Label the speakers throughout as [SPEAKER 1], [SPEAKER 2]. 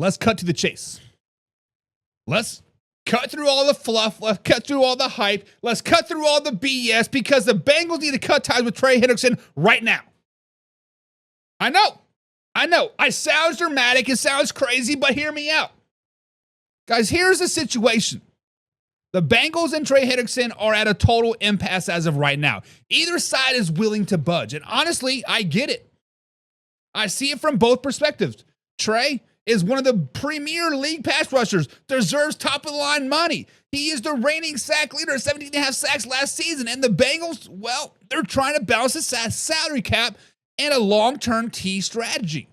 [SPEAKER 1] let's cut to the chase. Let's cut through all the fluff. Let's cut through all the hype. Let's cut through all the BS because the Bengals need to cut ties with Trey Hendrickson right now. I know. It sounds dramatic. It sounds crazy, but hear me out. Guys, here's the situation. The Bengals and Trey Hendrickson are at a total impasse as of right now. Either side is willing to budge. And honestly, I get it. I see it from both perspectives. Trey is one of the premier league pass rushers, deserves top-of-the-line money. He is the reigning sack leader, 17.5 sacks last season. And the Bengals, well, they're trying to balance the salary cap and a long-term T strategy.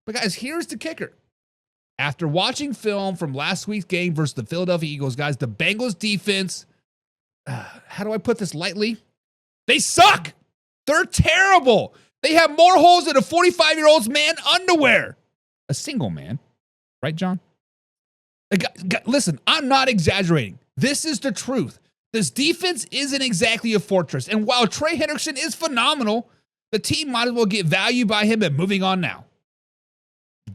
[SPEAKER 1] But guys, here's the kicker. After watching film from last week's game versus the Philadelphia Eagles, guys, the Bengals defense, how do I put this lightly? They suck. They're terrible. They have more holes than a 45-year-old's man underwear. A single man. Right, John? Listen, I'm not exaggerating. This is the truth. This defense isn't exactly a fortress. And while Trey Hendrickson is phenomenal, the team might as well get value by him and moving on now.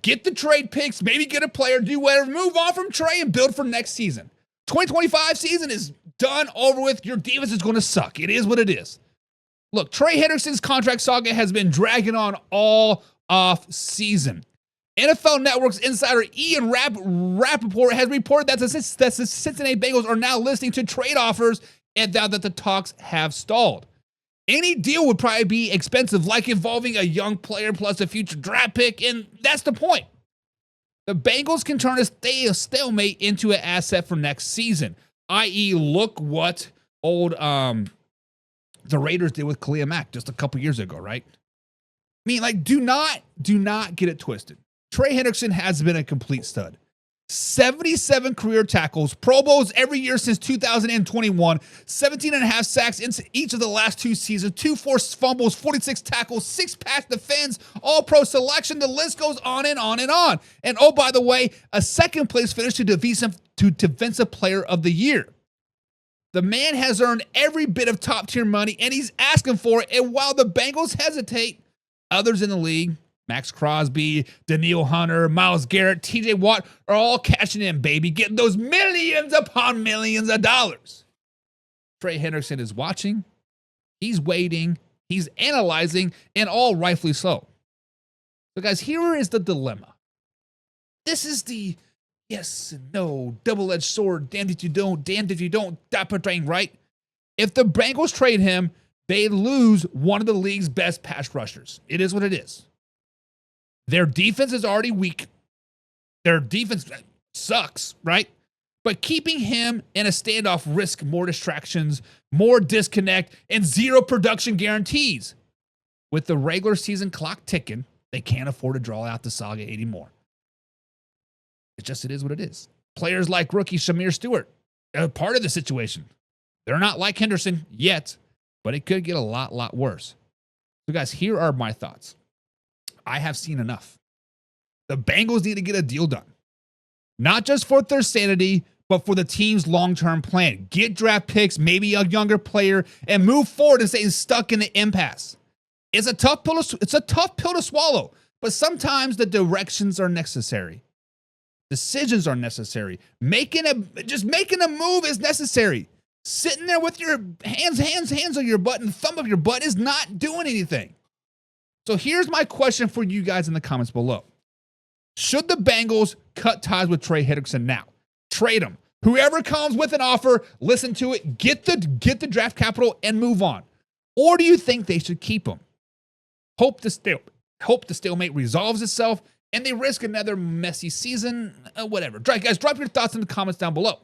[SPEAKER 1] Get the trade picks, maybe get a player, do whatever, move on from Trey and build for next season. 2025 season is done, over with. Your defense is going to suck. It is what it is. Look, Trey Hendrickson's contract saga has been dragging on all off season. NFL Network's insider Ian Rappaport has reported that the Cincinnati Bengals are now listening to trade offers and that the talks have stalled. Any deal would probably be expensive, like involving a young player plus a future draft pick, and that's the point. The Bengals can turn a stalemate into an asset for next season, i.e. look what old the Raiders did with Khalil Mack just a couple years ago, right? I mean, like, do not get it twisted. Trey Hendrickson has been a complete stud. 77 career tackles, Pro Bowls every year since 2021, 17.5 sacks in each of the last 2 seasons, 2 forced fumbles, 46 tackles, 6 pass defense, all-pro selection. The list goes on and on and on. And oh, by the way, a second-place finish to Defensive Player of the Year. The man has earned every bit of top-tier money, and he's asking for it. And while the Bengals hesitate, others in the league, Max Crosby, Danielle Hunter, Myles Garrett, TJ Watt are all cashing in, baby, getting those millions upon millions of dollars. Trey Hendrickson is watching, he's waiting, he's analyzing, and all rightfully so. So, guys, here is the dilemma. This is the yes and no, double-edged sword, damned if you don't, right? If the Bengals trade him, they lose one of the league's best pass rushers. It is what it is. Their defense is already weak. Their defense sucks, right? But keeping him in a standoff risks more distractions, more disconnect, and zero production guarantees. With the regular season clock ticking, they can't afford to draw out the saga anymore. It is what it is. Players like rookie Shamir Stewart are part of the situation. They're not like Henderson yet, but it could get a lot worse. So, guys, here are my thoughts. I have seen enough. The Bengals need to get a deal done. Not just for their sanity, but for the team's long-term plan. Get draft picks, maybe a younger player, and move forward instead of stuck in the impasse. It's a tough pill to swallow, but sometimes the directions are necessary. Decisions are necessary. Making a move is necessary. Sitting there with your hands on your butt and thumb up your butt is not doing anything. So here's my question for you guys in the comments below. Should the Bengals cut ties with Trey Hendrickson now? Trade him. Whoever comes with an offer, listen to it, get the draft capital, and move on. Or do you think they should keep him? Hope the stalemate resolves itself, and they risk another messy season, whatever. Guys, drop your thoughts in the comments down below.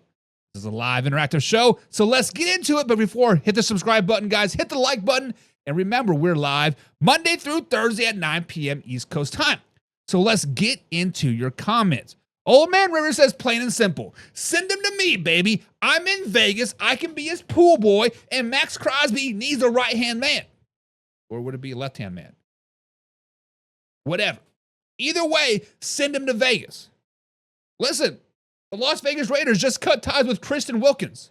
[SPEAKER 1] This is a live interactive show, so let's get into it. But before, hit the subscribe button, guys. Hit the like button. And remember, we're live Monday through Thursday at 9 p.m. East Coast time. So let's get into your comments. Old Man River says plain and simple. Send them to me, baby. I'm in Vegas. I can be his pool boy. And Max Crosby needs a right-hand man. Or would it be a left-hand man? Whatever. Either way, send him to Vegas. Listen, the Las Vegas Raiders just cut ties with Christian Wilkins.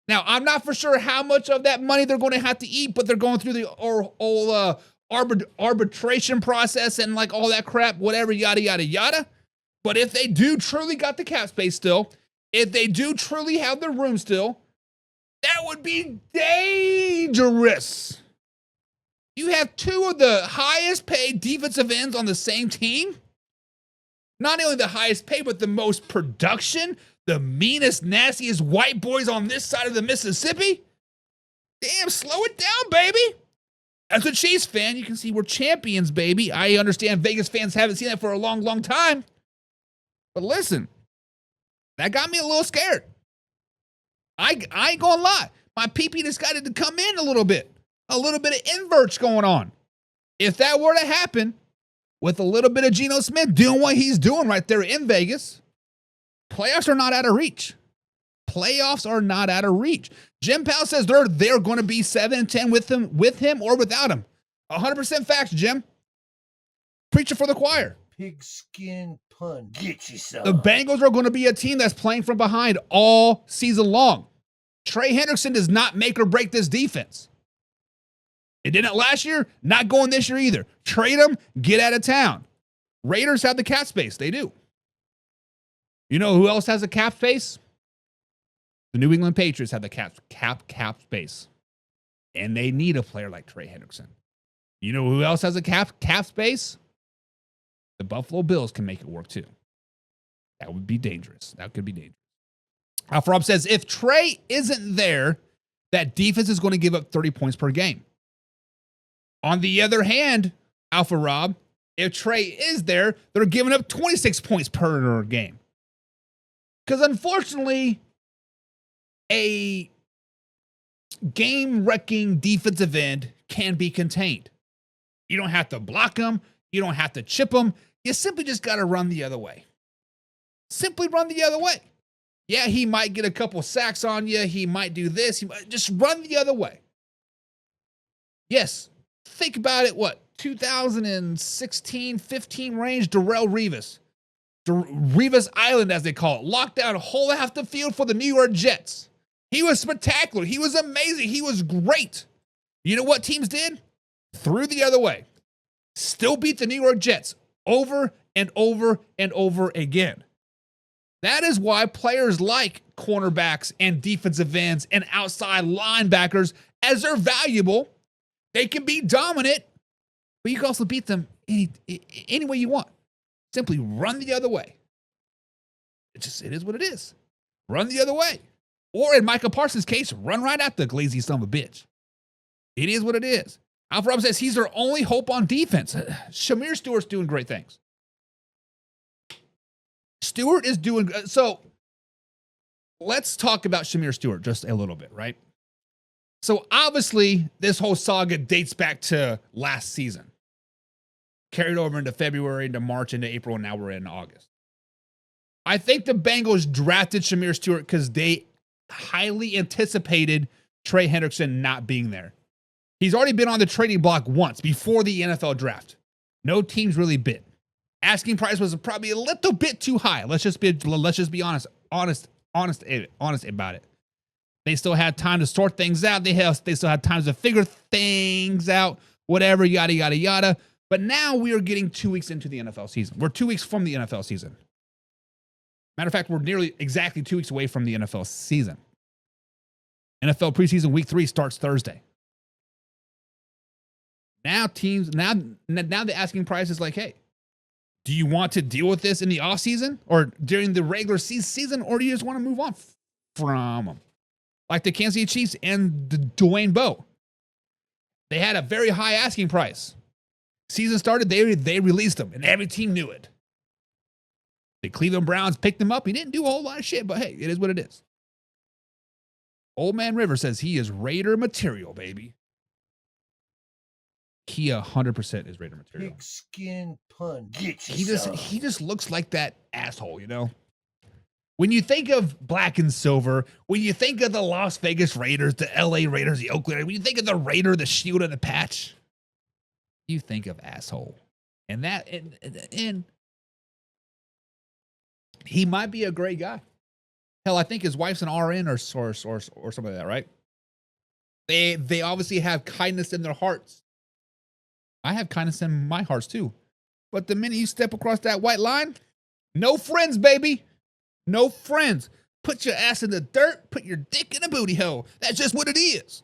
[SPEAKER 1] Now, I'm not for sure how much of that money they're going to have to eat, but they're going through the arbitration process and like all that crap, whatever, yada, yada, yada. But if they do truly got the cap space still, if they do truly have the room still, that would be dangerous. You have two of the highest paid defensive ends on the same team. Not only the highest paid, but the most production, the meanest, nastiest white boys on this side of the Mississippi. Damn, slow it down, baby. As a Chiefs fan, you can see we're champions, baby. I understand Vegas fans haven't seen that for a long, long time. But listen, that got me a little scared. I ain't gonna lie. My PP decided to come in a little bit of inverts going on. If that were to happen, with a little bit of Geno Smith doing what he's doing right there in Vegas, playoffs are not out of reach. Playoffs are not out of reach. Jim Powell says they're going to be 7-10 with him or without him. 100% facts, Jim. Preaching for the choir.
[SPEAKER 2] Pigskin pun. Get yourself.
[SPEAKER 1] The Bengals are going to be a team that's playing from behind all season long. Trey Hendrickson does not make or break this defense. It didn't last year, not going this year either. Trade him, get out of town. Raiders have the cap space. They do. You know who else has a cap space? The New England Patriots have the cap space. And they need a player like Trey Hendrickson. You know who else has a cap space? The Buffalo Bills can make it work too. That would be dangerous. That could be dangerous. Alpha Rob says, if Trey isn't there, that defense is going to give up 30 points per game. On the other hand, Alpha Rob, if Trey is there, they're giving up 26 points per game. Because unfortunately, a game-wrecking defensive end can be contained. You don't have to block them. You don't have to chip them. You simply just got to run the other way. Simply run the other way. Yeah, he might get a couple sacks on you. He might do this. Just run the other way. Yes. Think about it, 2016, 15 range, Darrelle Revis. Revis Island, as they call it. Locked down a whole half the field for the New York Jets. He was spectacular. He was amazing. He was great. You know what teams did? Threw the other way. Still beat the New York Jets over and over and over again. That is why players like cornerbacks and defensive ends and outside linebackers, as they're valuable, they can be dominant, but you can also beat them any way you want. Simply run the other way. It is what it is. Run the other way. Or in Micah Parsons' case, run right at the glazy son of a bitch. It is what it is. Alpha Rob says he's their only hope on defense. Shamir Stewart's doing great things. Stewart is doing so. Let's talk about Shamir Stewart just a little bit, right? So obviously, this whole saga dates back to last season. Carried over into February, into March, into April, and now we're in August. I think the Bengals drafted Shamir Stewart because they highly anticipated Trey Hendrickson not being there. He's already been on the trading block once before the NFL draft. No teams really bid. Asking price was probably a little bit too high. Let's just be honest about it. They still had time to sort things out. They still had time to figure things out, whatever, yada, yada, yada. But now we are getting 2 weeks into the NFL season. We're 2 weeks from the NFL season. Matter of fact, we're nearly exactly 2 weeks away from the NFL season. NFL preseason week 3 starts Thursday. Now the asking price is like, hey, do you want to deal with this in the offseason or during the regular season, or do you just want to move on from them? Like the Kansas City Chiefs and the Dwayne Bowe. They had a very high asking price. Season started, they released him, and every team knew it. The Cleveland Browns picked him up. He didn't do a whole lot of shit, but hey, it is what it is. Old Man River says he is Raider material, baby. He 100% is Raider material.
[SPEAKER 2] Pigskin pun. Get yourself.
[SPEAKER 1] He just looks like that asshole, you know? When you think of black and silver, when you think of the Las Vegas Raiders, the LA Raiders, the Oakland Raiders, when you think of the Raider, the shield and the patch, you think of asshole. And he might be a great guy. Hell, I think his wife's an RN or something like that, right? They obviously have kindness in their hearts. I have kindness in my hearts too. But the minute you step across that white line, No friends, baby. No friends. Put your ass in the dirt. Put your dick in a booty hole. That's just what it is.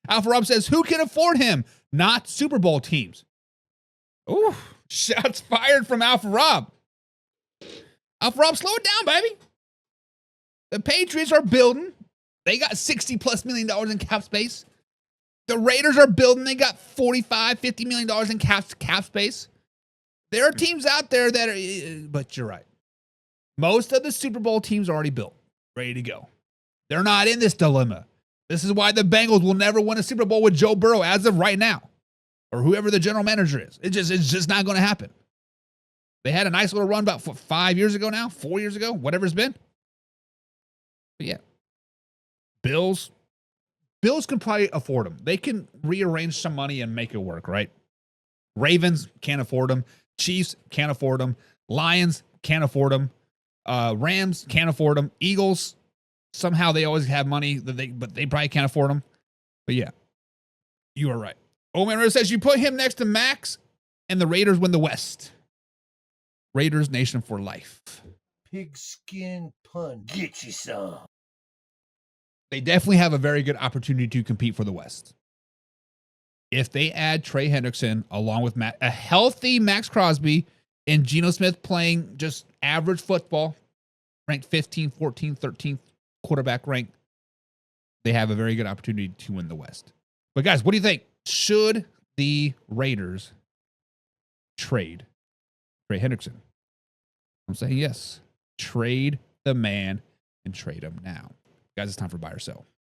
[SPEAKER 1] Alpha Rob says, who can afford him? Not Super Bowl teams. Ooh, shots fired from Alpha Rob. Alpha Rob, slow it down, baby. The Patriots are building. They got $60+ million in cap space. The Raiders are building. They got $45, $50 million in cap space. There are teams out there that are, but you're right. Most of the Super Bowl teams are already built, ready to go. They're not in this dilemma. This is why the Bengals will never win a Super Bowl with Joe Burrow as of right now, or whoever the general manager is. It's just not going to happen. They had a nice little run about 5 years ago now, 4 years ago, whatever it's been. But yeah, Bills can probably afford them. They can rearrange some money and make it work, right? Ravens can't afford them. Chiefs can't afford them. Lions can't afford them. Rams can't afford them. Eagles, somehow they always have money, but they probably can't afford them. But yeah, you are right. Old Man says you put him next to Max and the Raiders win the West. Raiders Nation for life.
[SPEAKER 2] Pigskin pun. Get you some.
[SPEAKER 1] They definitely have a very good opportunity to compete for the West. If they add Trey Hendrickson along with a healthy Max Crosby and Geno Smith playing just average football, ranked 15, 14, 13th quarterback rank, they have a very good opportunity to win the West. But guys, what do you think? Should the Raiders trade Trey Hendrickson? I'm saying yes. Trade the man and trade him now. Guys, it's time for buy or sell.